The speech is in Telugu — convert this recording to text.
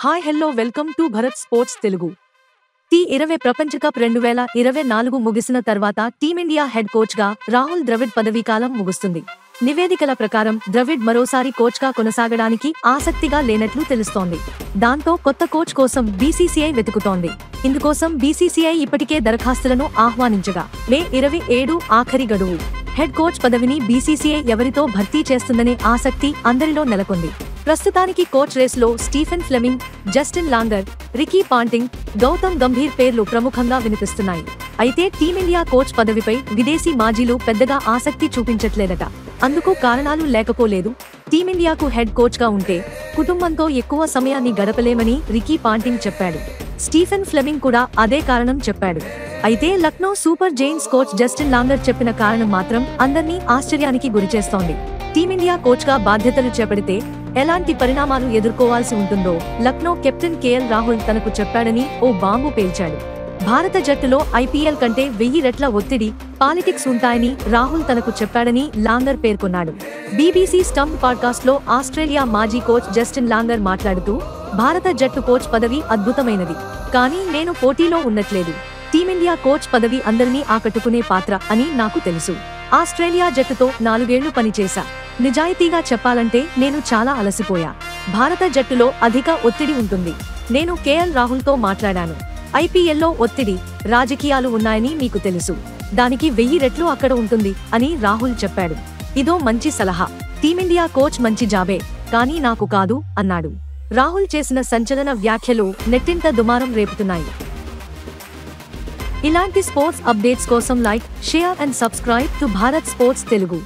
Hi hello welcome to Bharat sports Telugu. T20 ప్రపంచ కప్ 2024 ముగిసిన తర్వాత టీమిండియా హెడ్ కోచ్గా రాహుల్ ద్రవిడ్ పదవీకాలం ముగుస్తుంది. నివేదికల ప్రకారం ద్రవిడ్ మరోసారి కోచ్గా కొనసాగడానికి ఆసక్తిగా లేనట్లు తెలుస్తోంది. దాంతో కొత్త కోచ్ కోసం బీసీసీఐ వెతుకుతోంది. ఇందుకోసం బీసీసీఐ ఇప్పటికే దరఖాస్తులను ఆహ్వానించగా మే 27 ఆఖరి గడువు. హెడ్ కోచ్ పదవిని బీసీసీఐ ఎవరితో భర్తీ చేస్తుందనే ఆసక్తి అందరిలో నెలకొంది. ప్రస్తుతానికి కోచ్ రేస్లో Stephen Fleming, Justin Langer, Ricky Ponting, Gautam Gambhir పేర్లు ప్రముఖంగా వినిపిస్తున్నాయి. అయితే టీమిండియా కోచ్ పదవిపై విదేశీ మాజీలు పెద్దగా ఆసక్తి చూపించట్లేదట. అందుకు కారణాలు లేకపోలేదు. టీమిండియాకు హెడ్ కోచ్గా ఉంటే కుటుంబంతో ఎక్కువ సమయాన్ని గడపలేమని రికీ పాంటింగ్ చెప్పాడు. స్టీఫెన్ ఫ్లెమింగ్ కూడా అదే కారణం చెప్పాడు. అయితే Lucknow super Giants coach Justin longer చెప్పిన కారణం మాత్రం అందర్నీ ఆశ్చర్యానికి గురిచేస్తోంది. టీమిండియా కోచ్గా బాధ్యతలు చేపడితే ఎలాంటి పరిణామాలు ఎదుర్కోవాల్సి ఉంటుందో లక్నో కెప్టెన్ కేఎల్ రాహుల్ తనకు చెప్పాడని ఓ బాంబు పేల్చాడు. భారత జట్టులో ఐపీఎల్ కంటే 1000 రెట్ల ఒత్తిడి, పాలిటిక్స్ ఉంటాయని రాహుల్ తనకు చెప్పాడని లాంగర్ పేర్కొన్నాడు. బీబీసీ స్టంప్ పాడ్కాస్ట్లో ఆస్ట్రేలియా మాజీ కోచ్ జస్టిన్ లాంగర్ మాట్లాడుతూ, భారత జట్టు కోచ్ పదవి అద్భుతమైనది, కానీ నేను పోటీలో ఉన్నట్లేదు. టీమిండియా కోచ్ పదవి అందరినీ ఆకట్టుకునే పాత్ర అని నాకు తెలుసు. ఆస్ట్రేలియా జట్టుతో 4 ఏళ్లు పనిచేశా. నిజాయితీగా చెప్పాలంటే నేను చాలా అలసిపోయా. భారత జట్టులో అధిక ఒత్తిడి ఉంటుంది. నేను కేఎల్ రాహుల్తో మాట్లాడాను. ఐపీఎల్లో ఒత్తిడి, రాజకీయాలు ఉన్నాయని మీకు తెలుసు. దానికి 1000 రెట్లు అక్కడ ఉంటుంది అని రాహుల్ చెప్పాడు. ఇదో మంచి సలహా. టీమిండియా కోచ్ మంచి జాబే, కానీ నాకు కాదు అన్నాడు. రాహుల్ చేసిన సంచలన వ్యాఖ్యలు నెట్టింట దుమారం రేపుతున్నాయి. ఇలాంటి స్పోర్ట్స్ అప్డేట్స్ కోసం like, share and subscribe to Bharat sports Telugu.